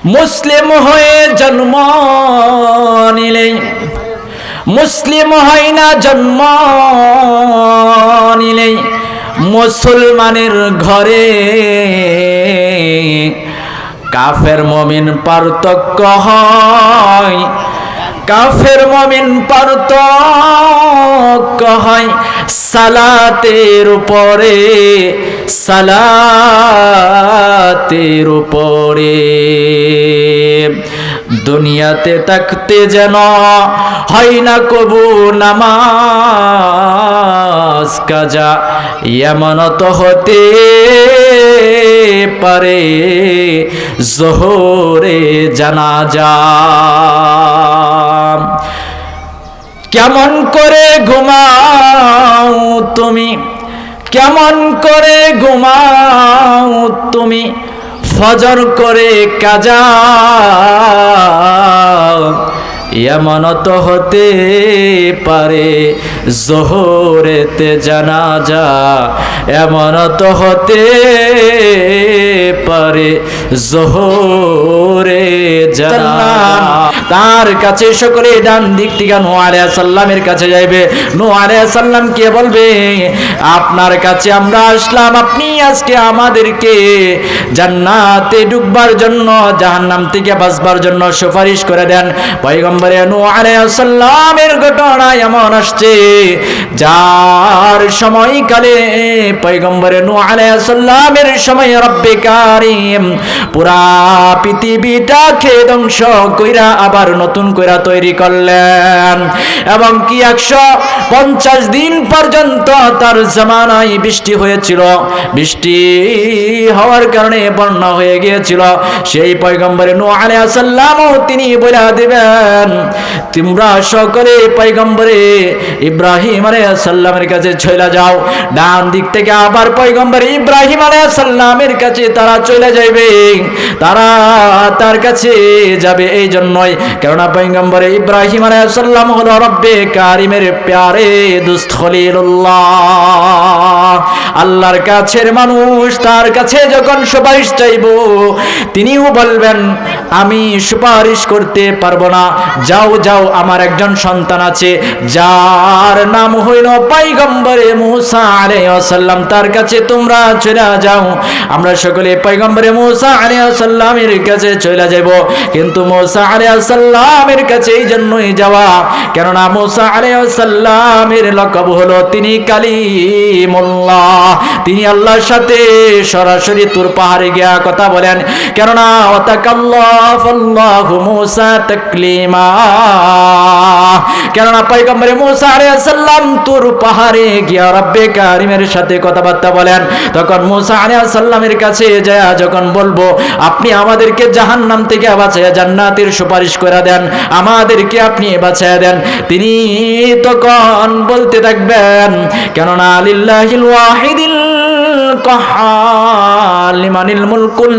মুসলিম হয়ে জন্ম নিলে মুসলিম হয় না, জন্ম নিলে মুসলমানের ঘরে কাফের মুমিন পার্থক্য হয়, কাফের মুমিন পার্থক্য হয় সালাতের উপরে, সালাতের উপরে। দুনিয়াতে থাকতে যেন হয় না কবু নামাজ কাজা, এমন তো হতে পারে জোহরে জানাজা। কেমন করে ঘুমাও তুমি, কেমন করে ঘুমাও তুমি, ফজর করে কাজা, এমন তো হতে পারে জোহরেতে জানাজা, এমন তো হতে পারে জোহরে জানাজা। তার কাছে সকলে ডান দিক থেকে নূহ আলাইহিস সালামের কাছে যাইবে। নূহ আলাইহিস সালাম কে বলবে, আপনার কাছে আমরা আসলাম, আপনি আজকে আমাদেরকে জান্নাতে ঢুকবার জন্য, জাহান্নাম থেকে বাঁচবার জন্য সুপারিশ করে দেন। পয়গম্বরে নূহ আলাইহিস সালামের ঘটনা এমন আসছে, যার সময়কালে পয়গম্বরে নূহ আলাইহিস সালামের সময় রব্বে কারীম পুরা পৃথিবীটাকে ধ্বংস কইরা আবার নতুন কইরা তৈরি করলেন, এবং কি 150 দিন পর্যন্ত তার জামানায় বৃষ্টি হয়েছিল। বৃষ্টি হওয়ার কারণে বন্যা হয়ে গিয়েছিল। সেই পয়গম্বরে নূহ আলাইহিস সালামও তিনি বলে দিবেন, তোমরা সকলে পয়গম্বরে ইব্রাহিম আলাইহিস সালামের কাছে চলে যাও। ডান দিক থেকে আবার পয়গম্বর ইব্রাহিম আলাইহিস সালামের কাছে তারা চলে যাবে, তারা তার কাছে যাবে এই জন্যই কেননা পয়গম্বরে ইব্রাহিম আলাইহিস সালাম হলো রব্বে কারিমের প্যারে দোস্ত খলিলুল্লাহ, আল্লাহর কাছের মানুষ। তার কাছে যখন সুপারিশ চাইব, তিনিও বলবেন আমি সুপারিশ করতে পারবো না, যাও যাও, আমার একজন সন্তান আছে যার নাম হইল পয়গম্বরে মূসা আলাইহিস সালাম, তার কাছে তোমরা চলে যাও। আমরা সকলে পয়গম্বরে মূসা আলাইহিস সালামের কাছে চলে যাব। কিন্তু মূসা আলাইহিস সালামের কাছে এই জন্যই যাওয়া কেননা মূসা আলাইহিস সালামের লকব হলো তিনি কালিমুল্লাহ, তিনি আল্লাহর সাথে সরাসরি তুর পাহাড়ে গিয়া কথা বলেন। কেননা ওয়াতাকাল্লাফাল্লাহু মূসা তাকলিমা, কেননা পয়গম্বরে মূসা আলাইহিস সালাম তুর পাহাড়ে গিয়া রব্বে কারিমের সাথে কথাবার্তা বলেন। তখন মূসা আলাইহিস সালামের কাছে যায় যখন বলবো আপনি আমাদেরকে জাহান্নাম থেকে বাঁচায়া জান্নাতের সুপারিশ করে দেন, আমাদেরকে আপনি বাঁচায়া দেন, তিনি তখন বলতে থাকবেন কেননা লিল্লাহিল ওয়াহিদিল কাহ্হার লিমানিল মুলকুল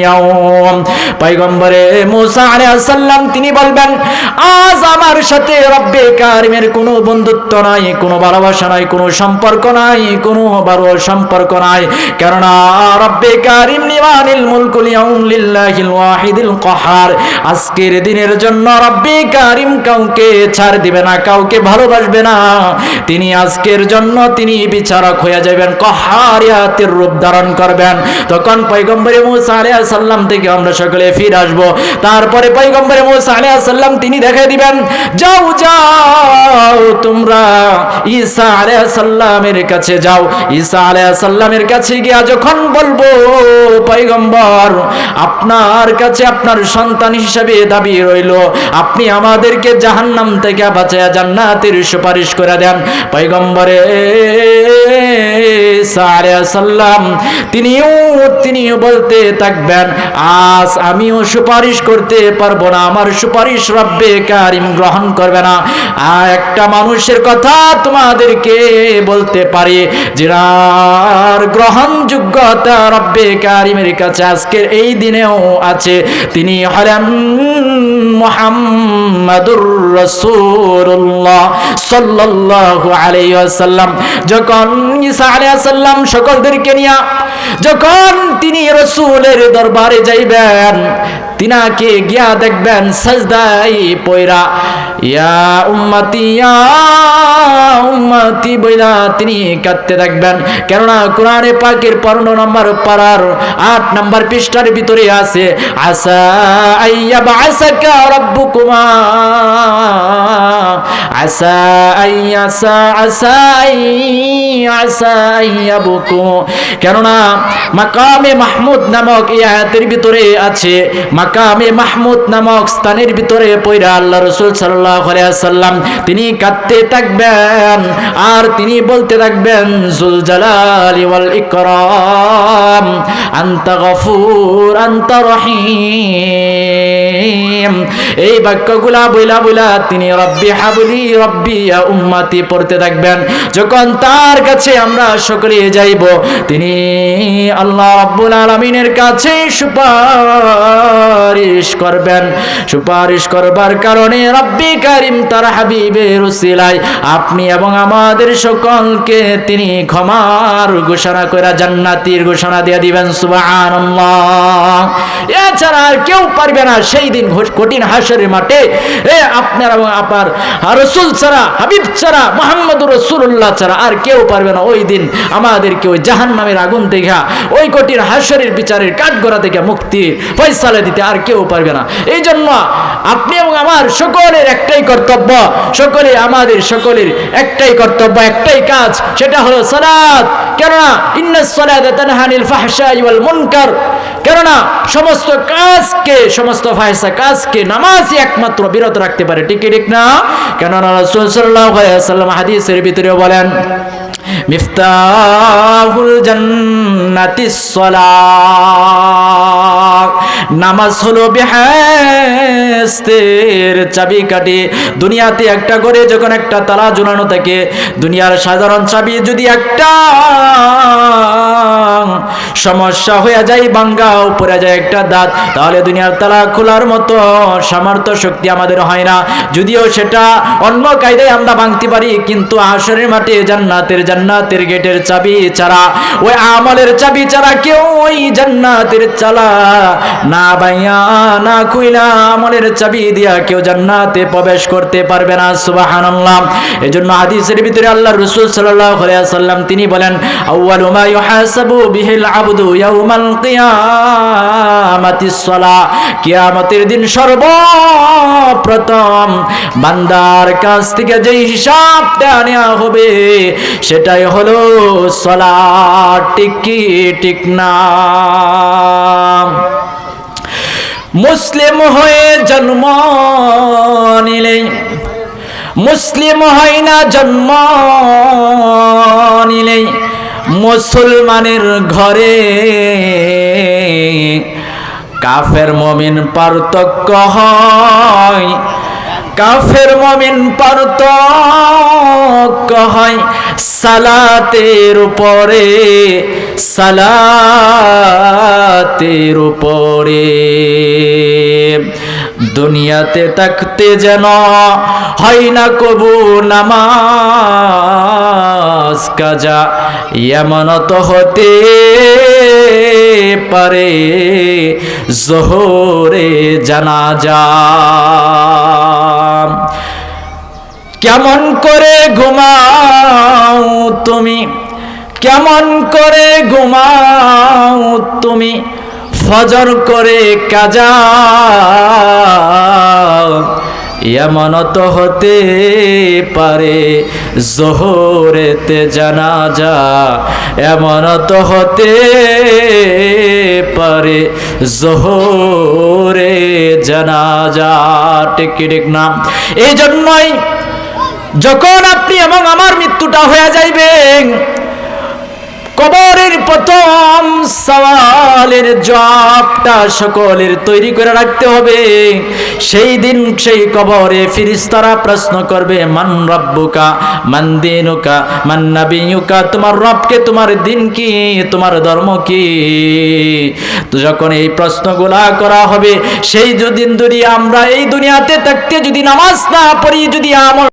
ইয়াউম। পয়গম্বরে মূসা আলাইহিস সালাম তিনি বলবেন আজ আমার সাথে রব্বে কারিমের কোনো বন্ধুত্ব নাই, কোনো ভালোবাসা নাই, কোনো সম্পর্ক নাই, কোনো বড় সম্পর্ক নাই, কেননা রব্বে কারিম লিমানিল মুলকুল ইয়াউম লিল্লাহিল ওয়াহিদিল কাহ্হার। আজকের দিনের জন্য রব্বে কারিম কাউকে ছাড় দিবে না, কাউকে ভালোবাসবে না, তিনি আজকের জন্য তিনি বিচারক হয়ে যাবেন, কাহ্হারিয়াতের রূপ ধারণ করবেন। তখন পয়গম্বরে মূসা আলাইহিস সালাম থেকে আমরা সকলে ফিরে আসব। তারপরে পয়গম্বরে মূসা আলাইহিস সালাম তিনি দেখাই দিবেন, যাও যাও তোমরা ঈসা আলাইহিস সালামের কাছে যাও। ঈসা আলাইহিস সালামের কাছে গিয়া যখন বলবো পয়গম্বর আপনার কাছে আপনার সন্তান হিসেবে দাবি রইল, আপনি আমাদেরকে জাহান্নাম থেকে বাঁচায়া জান্নাতের সুপারিশ করে দেন। পয়গম্বরে ঈসা আলাইহিস সালাম তিনিও বলতে থাকবেন আজ আমিও সুপারিশ করতে পারবো না, আমার সুপারিশ রব্বে কারিম গ্রহণ করবে না। আর একটা মানুষের কথা তোমাদেরকে বলতে পারি যার গ্রহণযোগ্যতা রব্বে কারিমের কাছে আজকের এই দিনেও আছে, তিনি হলেন মুহাম্মাদুর রাসূলুল্লাহ সাল্লাল্লাহু আলাইহি ওয়াসাল্লাম। যখন ঈসা আলাইহিস সাল্লাম সকলদেরকে নিয়া যখন তিনি রাসূলের দরবারে যাইবেন, তিনাকে গিয়া দেখবেন সাজদায় পয়রা ইয়া উম্মতি বইলা তিনি কাঁদতে থাকবেন। কেননা কোরআনে পাকের 15 নম্বর পারার 8 নম্বর পৃষ্ঠার ভিতরে আছে আসা আইয়াবআসাকা রাব্বুকুমা আসা আইয়াবুকুম। কেননা মাকামে মাহমুদ নামক এই আয়াতের ভিতরে আছে, মাকামে মাহমুদ নামক স্থানের ভিতরে পয়রা আল্লাহ রাসূল সাল্লাল্লাহু আলাইহি ওয়াসাল্লাম তিনি কাঁদতে থাকবেন আর তিনি বলতে থাকবেন যুল জালালি ওয়াল ইকরাম আনতা গফুর আনতা রহিম। এই বাক্যগুলা বইলা বইলা তিনি রব্বি হাবলি রব্বি ইয়া উম্মতি পড়তে থাকবেন। যখন তার কাছে আমরা সকলে যাইব, তিনি আল্লাহ রাব্বুল আলামিনের কাছে সুপারিশ করবেন। সুপারিশ করবার কারণে রব্বি কারীম তার হাবিবের উসিলায় আপনি এবং আমাদের সকলকে তিনি ক্ষমার ঘোষণা করে জান্নাতের ঘোষণা দিয়ে দিবেন। সুবহানাল্লাহ। এছাড়া আর কেউ পারবে না সেই দিন কঠিন হাসরের মাঠে আপনার এবং আপনার রাসূল ছাড়া, হাবিব ছাড়া, মুহাম্মদুর রাসূলুল্লাহ ছাড়া আর কেউ পারবে না ওই দিন আমাদেরকে ওই জাহান্নামের আগুন থেকে, ওই কঠিন হাসরের বিচারের কাঠগড়া থেকে মুক্তি ফয়সালা দিতে আর কেউ পারবে না। এই জন্য আপনি এবং আমার সকলের একটাই কর্তব্য, আমাদের সকলের একটাই কর্তব্য, একটাই কাজ, সেটা হলো সালাত। কেননা ইন্নাস সালাতা তানহা আনিল ফাহশাই ওয়াল মুনকার। কেননা সমস্ত কাজকে, সমস্ত ফাহশা কাজকে নামাজই একমাত্র বিরত রাখতে পারে। ঠিক না? কেননা রাসূল সাল্লাল্লাহু আলাইহি ওয়াসাল্লাম হাদিসের ভিতরে বলেন মিফতাহুল জান্নাতিস সালাত। নামাজ হলো বেহেশতের চাবিকাঠি। দুনিয়াতে একটা করে যখন একটা তালা ঝুলানো থাকে, দুনিয়ার সাধারণ চাবি যদি একটা সমস্যা হয়ে যায়, ভাঙ্গা উপরে যায় একটা দাঁত, তাহলে দুনিয়ার তালা খোলার মতো সামর্থ্য শক্তি আমাদের হয় না। যদিও সেটা অন্য কায়দায় আমরা ভাঙতে পারি, কিন্তু হাসরের মাঠে জান্নাতের গেটের চাবি ছাড়া, ওই আমলের চাবি ছাড়া কেউ ওই জান্নাতের চালা না বাইয়া না খুইলা আমলের চাবি দিয়া কেউ জান্নাতে প্রবেশ করতে পারবে না। সুবহানাল্লাহ। এজন্য হাদিসের ভিতরে আল্লাহর রাসূল সাল্লাল্লাহু আলাইহি ওয়াসাল্লাম তিনি বলেন আউয়ালু মা ইউহাসাবু বিহিল আবদু ইয়াউমাল কিয়ামাতিস সালাহ। কিয়ামতের দিন সর্বপ্রথম বান্দার কাছ থেকে যে হিসাবটা নেওয়া হবে সেটাই হলো সালাত। ঠিক কি ঠিক না? মুসলিম হয়ে জন্ম নিলে মুসলিম হয় না, জন্ম নিলে মুসলমানের ঘরে কাফের মুমিন পার্থক্য হয়। কাফের মুমিন পার্থক্য হয় সালাতের উপরে, সালাতের উপরে। দুনিয়াতে থাকতে যেন হয় না কবু নামাজ কাজা, এমন তো হতে পারে জোহরে জানাজা। কেমন করে ঘুমাও তুমি, কেমন করে ঘুমাও তুমি, ফজর করে কাজা, এমন তো হতে পারে জোহরেতে জানাজা, এমন তো হতে পারে জোহরে জানাজা। ঠিক ঠিক না? এই জন্যই যখন আপনি এবং আমার মৃত্যুটা হয়ে যাইবে, কবরের প্রথম সওয়ালের জবাবটা সকলের তৈরি করে রাখতে হবে। সেই দিন সেই কবরে ফেরেশতারা প্রশ্ন করবে মান রাব্বুকা মান দীনুকা মান নাবিয়ুকা, তোমার রবকে, তোমার দিন কি, তোমার ধর্ম কি। তো যখন এই প্রশ্নগুলা করা হবে, সেই দিন যদি আমরা এই দুনিয়াতে থাকতে যদি নামাজ না পড়ি, যদি আমল